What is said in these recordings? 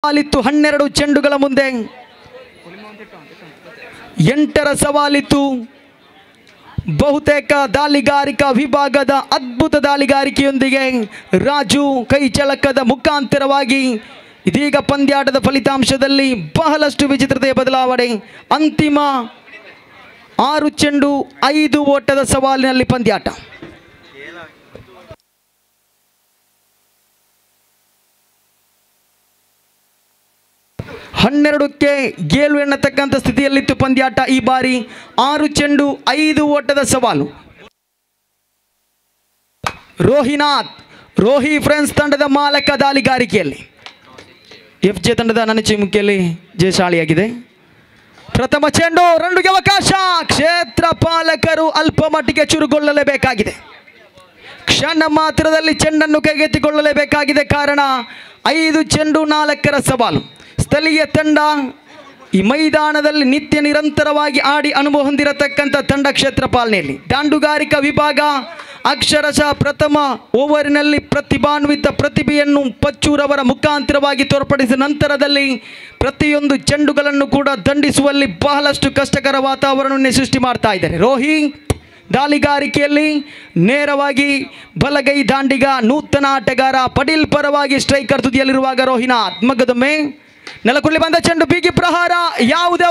ಸವಾಲಿತ್ತು 12 ಚೆಂಡುಗಳ ಮುಂದೆ 8ರ ಸವಾಲಿತ್ತು. ಬಹುತೇಕ ದಾಳಿಗಾರಿಕಾ ವಿಭಾಗದ ಅದ್ಭುತ ದಾಳಿಗಾರಿಕೆಯೊಂದಿಗೆ ರಾಜು ಕೈ ಚಳಕದ ಮುಖಾಂತರವಾಗಿ ಇದೀಗ ಪಂದ್ಯಾಟದ ಫಲಿತಾಂಶದಲ್ಲಿ ಬಹಳಷ್ಟು ವಿಚಿತ್ರತೆಯ ಬದಲಾವಣೆ. ಅಂತಿಮ 6 ಚೆಂಡು 5 ಓಟದ ಸವಾಲಿನಲ್ಲಿ ಪಂದ್ಯಾಟ. ಹನ್ನೆರಡಕ್ಕೆ 7 ಎನ್ನತಕ್ಕಂಥ ಸ್ಥಿತಿಯಲ್ಲಿತ್ತು ಪಂದ್ಯಾಟ. ಈ ಬಾರಿ 6 ಚೆಂಡು 5 ಓಟದ ಸವಾಲು. ರೋಹಿ ಫ್ರೆಂಡ್ಸ್ ತಂಡದ ಮಾಲಕ ದಾಳಿಗಾರಿಕೆಯಲ್ಲಿ FJ ತಂಡದ ನನಚಿಮುಖಿಯಲ್ಲಿ ಜಯಶಾಲಿಯಾಗಿದೆ. ಪ್ರಥಮ ಚೆಂಡು 2ಗೆ ಅವಕಾಶ. ಕ್ಷೇತ್ರ ಪಾಲಕರು ಅಲ್ಪ ಮಟ್ಟಿಗೆ ಚುರುಗೊಳ್ಳಲೇಬೇಕಾಗಿದೆ. ಕ್ಷಣ ಮಾತ್ರದಲ್ಲಿ ಚೆಂಡನ್ನು ಕೈಗೆತ್ತಿಕೊಳ್ಳಲೇಬೇಕಾಗಿದೆ. ಕಾರಣ 5 ಚೆಂಡು 4ರ ಸವಾಲು. ಸ್ಥಳೀಯ ತಂಡ ಈ ಮೈದಾನದಲ್ಲಿ ನಿತ್ಯ ನಿರಂತರವಾಗಿ ಆಡಿ ಅನುಭವ ಹೊಂದಿರತಕ್ಕಂಥ ತಂಡ ಕ್ಷೇತ್ರ ಪಾಲನೆಯಲ್ಲಿ. ದಾಂಡುಗಾರಿಕಾ ವಿಭಾಗ ಅಕ್ಷರಶಃ ಪ್ರಥಮ ಓವರಿನಲ್ಲಿ ಪ್ರತಿಭಾನ್ವಿತ ಪ್ರತಿಭೆಯನ್ನು ಪಚ್ಚೂರವರ ಮುಖಾಂತರವಾಗಿ ತೋರ್ಪಡಿಸಿದ ನಂತರದಲ್ಲಿ ಪ್ರತಿಯೊಂದು ಚೆಂಡುಗಳನ್ನು ಕೂಡ ದಂಡಿಸುವಲ್ಲಿ ಬಹಳಷ್ಟು ಕಷ್ಟಕರ ವಾತಾವರಣವನ್ನೇ ಸೃಷ್ಟಿ ಮಾಡ್ತಾ ಇದ್ದಾರೆ. ರೋಹಿ ದಾಳಿಗಾರಿಕೆಯಲ್ಲಿ ನೇರವಾಗಿ ಬಲಗೈ ದಾಂಡಿಗ ನೂತನ ಆಟಗಾರ ಪಡೀಲ್ ಪರವಾಗಿ ಸ್ಟ್ರೈಕರ್ ತುದಿಯಲ್ಲಿರುವಾಗ ರೋಹಿನಾಥ್ ಮಗದೊಮ್ಮೆ ನೆಲಕುಳ್ಳಿ ಬಂದ ಚೆಂಡು ಬೀಗಿ ಪ್ರಹಾರ. ಯಾವುದೇ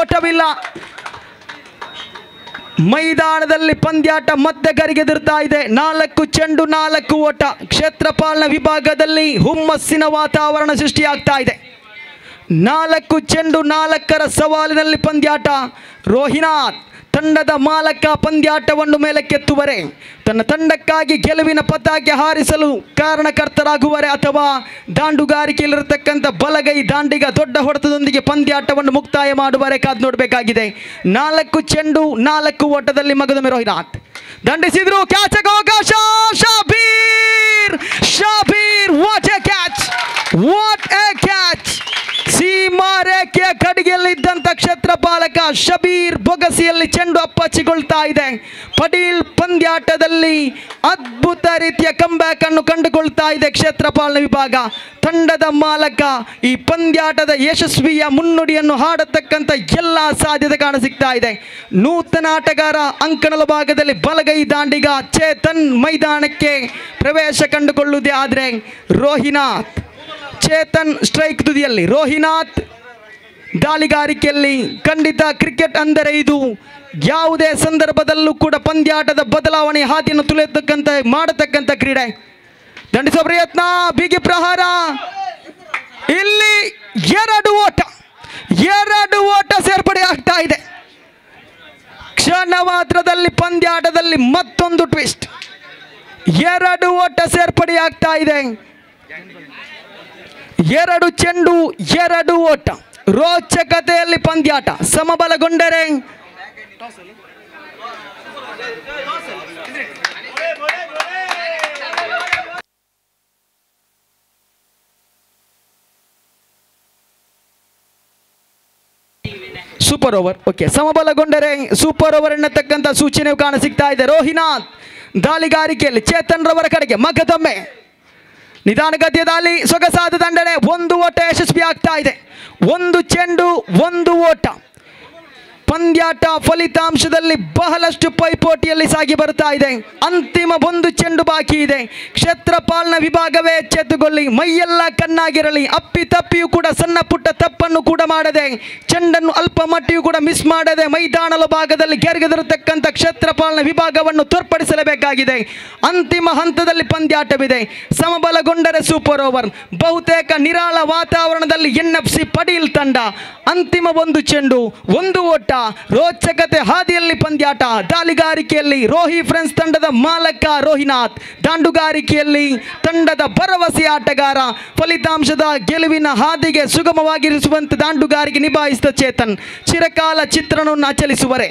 ಓಟವಿಲ್ಲ. ಮೈದಾನದಲ್ಲಿ ಪಂದ್ಯಾಟ ಮತ್ತೆ ಗರಿಗೆದಿರ್ತಾ ಇದೆ. 4 ಚೆಂಡು 4 ಓಟ. ಕ್ಷೇತ್ರಪಾಲನ ವಿಭಾಗದಲ್ಲಿ ಹುಮ್ಮಸ್ಸಿನ ವಾತಾವರಣ ಸೃಷ್ಟಿಯಾಗ್ತಾ ಇದೆ. 4 ಚೆಂಡು 4ರ ಸವಾಲಿನಲ್ಲಿ ಪಂದ್ಯಾಟ. ರೋಹಿನಾಥ್ ತಂಡದ ಮಾಲಕ ಪಂದ್ಯಾಟವನ್ನು ಮೇಲಕ್ಕೆತ್ತುವರೆ, ತನ್ನ ತಂಡಕ್ಕಾಗಿ ಗೆಲುವಿನ ಪತಾಕೆ ಹಾರಿಸಲು ಕಾರಣಕರ್ತರಾಗುವರೆ, ಅಥವಾ ದಾಂಡುಗಾರಿಕೆಯಲ್ಲಿರತಕ್ಕಂಥ ಬಲಗೈ ದಾಂಡಿಗ ದೊಡ್ಡ ಹೊಡೆತದೊಂದಿಗೆ ಪಂದ್ಯಾಟವನ್ನು ಮುಕ್ತಾಯ ಮಾಡುವರೆ ಕಾದು ನೋಡಬೇಕಾಗಿದೆ. 4 ಚೆಂಡು 4 ಓಟದಲ್ಲಿ ಮಗದೊಮ್ಮೆ ರೋಹಿನಾಥ್ ದಂಡಿಸಿದ್ರು. ಕ್ಯಾಚ್ ಅವಕಾಶ. ಶಾಬೀರ್ ವಾಟ್ ಎ ಕ್ಯಾಚ್. ಸೀಮಾ ರೇಖೆಯ ಕಡೆಯಲ್ಲಿದ್ದಂಥ ಕ್ಷೇತ್ರ ಪಾಲಕ ಶಬೀರ್ ಬೊಗಸಿಯಲ್ಲಿ ಚೆಂಡು ಅಪ್ಪಚ್ಚಿಕೊಳ್ತಾ ಇದೆ. ಪಡೀಲ್ ಪಂದ್ಯಾಟದಲ್ಲಿ ಅದ್ಭುತ ರೀತಿಯ ಕಂಬ್ಯಾಕ್ ಅನ್ನು ಕಂಡುಕೊಳ್ತಾ ಇದೆ ಕ್ಷೇತ್ರ ಪಾಲನ ವಿಭಾಗ. ತಂಡದ ಮಾಲಕ ಈ ಪಂದ್ಯಾಟದ ಯಶಸ್ವಿಯ ಮುನ್ನುಡಿಯನ್ನು ಹಾಡತಕ್ಕಂಥ ಎಲ್ಲ ಸಾಧ್ಯತೆ ಕಾಣಸಿಗ್ತಾ ಇದೆ. ನೂತನ ಆಟಗಾರ ಅಂಕಣದ ಭಾಗದಲ್ಲಿ ಬಲಗೈ ದಾಂಡಿಗ ಚೇತನ್ ಮೈದಾನಕ್ಕೆ ಪ್ರವೇಶ ಕಂಡುಕೊಳ್ಳುವುದೇ ಆದರೆ ರೋಹಿನಾಥ್ ಚೇತನ್ ಸ್ಟ್ರೈಕ್ ತುದಿಯಲ್ಲಿ. ರೋಹಿನಾಥ್ ದಾಳಿಗಾರಿಕೆಯಲ್ಲಿ ಖಂಡಿತ ಕ್ರಿಕೆಟ್ ಅಂದರೆ ಇದು ಯಾವುದೇ ಸಂದರ್ಭದಲ್ಲೂ ಕೂಡ ಪಂದ್ಯಾಟದ ಬದಲಾವಣೆ ಹಾದಿಯನ್ನು ತುಳಿಯತಕ್ಕಂಥ ಮಾಡತಕ್ಕಂಥ ಕ್ರೀಡೆ. ದಂಡಿಸುವ ಪ್ರಯತ್ನ, ಬಿಗಿ ಪ್ರಹಾರ. ಇಲ್ಲಿ 2 ಓಟ ಸೇರ್ಪಡೆ ಆಗ್ತಾ ಇದೆ. ಕ್ಷಣ ಮಾತ್ರದಲ್ಲಿ ಪಂದ್ಯಾಟದಲ್ಲಿ ಮತ್ತೊಂದು ಟ್ವಿಸ್ಟ್. 2 ಓಟ ಸೇರ್ಪಡೆ ಆಗ್ತಾ ಇದೆ. 2 ಚೆಂಡು 2 ಓಟ. ರೋಚಕತೆಯಲ್ಲಿ ಪಂದ್ಯಾಟ ಸಮಬಲಗೊಂಡರೆ ಸೂಪರ್ ಓವರ್. ಸಮಬಲಗೊಂಡರೆ ಸೂಪರ್ ಓವರ್ ಎನ್ನತಕ್ಕಂಥ ಸೂಚನೆಯು ಕಾಣಸಿಗ್ತಾ ಇದೆ. ರೋಹಿನಾಥ್ ದಾಳಿಗಾರಿಕೆಯಲ್ಲಿ ಚೇತನ್ ರವರ ಕಡೆಗೆ ಮಗದೊಮ್ಮೆ ನಿಧಾನಗತಿಯ ದಾಳಿ, ಸೊಗಸಾದ ದಂಡನೆ. 1 ಓಟ ಯಶಸ್ವಿ ಆಗ್ತಾ ಇದೆ. 1 ಚೆಂಡು 1 ಓಟ. ಪಂದ್ಯಾಟ ಫಲಿತಾಂಶದಲ್ಲಿ ಬಹಳಷ್ಟು ಪೈಪೋಟಿಯಲ್ಲಿ ಸಾಗಿ ಬರ್ತಾ ಇದೆ. ಅಂತಿಮ 1 ಚೆಂಡು ಬಾಕಿ ಇದೆ. ಕ್ಷೇತ್ರ ಪಾಲನ ವಿಭಾಗವೇ ಎಚ್ಚೆತ್ತುಕೊಳ್ಳಿ, ಮೈಯೆಲ್ಲ ಕಣ್ಣಾಗಿರಲಿ. ಅಪ್ಪಿತಪ್ಪಿಯೂ ಕೂಡ ಸಣ್ಣ ಪುಟ್ಟ ತಪ್ಪನ್ನು ಕೂಡ ಮಾಡದೆ, ಚೆಂಡನ್ನು ಅಲ್ಪ ಮಟ್ಟಿಯೂ ಕೂಡ ಮಿಸ್ ಮಾಡದೆ ಮೈದಾನದ ಭಾಗದಲ್ಲಿ ಗೆರಗೆದಿರತಕ್ಕಂಥ ಕ್ಷೇತ್ರ ಪಾಲನ ವಿಭಾಗವನ್ನು ತೋರ್ಪಡಿಸಲೇಬೇಕಾಗಿದೆ. ಅಂತಿಮ ಹಂತದಲ್ಲಿ ಪಂದ್ಯಾಟವಿದೆ. ಸಮಬಲಗೊಂಡರೆ ಸೂಪರ್ ಓವರ್. ಬಹುತೇಕ ನಿರಾಳ ವಾತಾವರಣದಲ್ಲಿ NFC ಪಡೀಲ್ ತಂಡ ಅಂತಿಮ 1 ಚೆಂಡು 1 ಓಟ. ರೋಚಕತೆ ಹಾದಿಯಲ್ಲಿ ಪಂದ್ಯಾಟ. ದಾಳಿಗಾರಿಕೆಯಲ್ಲಿ ರೋಹಿ ಫ್ರೆಂಡ್ಸ್ ತಂಡದ ಮಾಲಕ ರೋಹಿನಾಥ್, ದಾಂಡುಗಾರಿಕೆಯಲ್ಲಿ ತಂಡದ ಭರವಸೆ ಆಟಗಾರ. ಫಲಿತಾಂಶದ ಗೆಲುವಿನ ಹಾದಿಗೆ ಸುಗಮವಾಗಿರಿಸುವಂತೆ ದಾಂಡುಗಾರಿಕೆ ನಿಭಾಯಿಸಿದ ಚೇತನ್ ಚಿರಕಾಲ ಚಿತ್ರಣವನ್ನು ಅಚಲಿಸುವರೆ.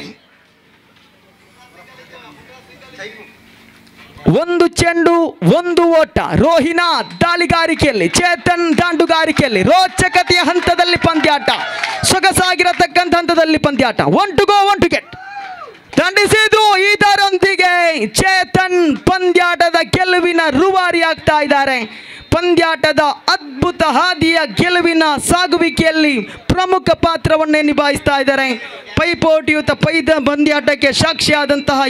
1 ಚೆಂಡು 1 ಓಟ. ರೋಹಿನಾಥ್ ದಾಳಿಗಾರಿಕೆಯಲ್ಲಿ, ಚೇತನ್ ದಾಂಡುಗಾರಿಕೆಯಲ್ಲಿ. ರೋಚಕತೆಯ ಹಂತದಲ್ಲಿ ಪಂದ್ಯಾಟ, ಸೊಗಸಾಗಿರತಕ್ಕಂಥ ಹಂತದಲ್ಲಿ ಪಂದ್ಯಾಟ. 1 to go 1 to get. ದಂಡಿಸಿದ್ರು. ಇದರೊಂದಿಗೆ ಚೇತನ್ ಪಂದ್ಯಾಟದ ಗೆಲುವಿನ ರೂವಾರಿ ಆಗ್ತಾ ಇದ್ದಾರೆ. ಪಂದ್ಯಾಟದ ಅದ್ಭುತ ಹಾದಿಯ ಗೆಲುವಿನ ಸಾಗುವಿಕೆಯಲ್ಲಿ ಪ್ರಮುಖ ಪಾತ್ರವನ್ನೇ ನಿಭಾಯಿಸ್ತಾ ಇದ್ದಾರೆ. ಪೈಪೋಟಿಯುತ ಪಂದ್ಯಾಟಕ್ಕೆ ಸಾಕ್ಷಿಯಾದಂತಹ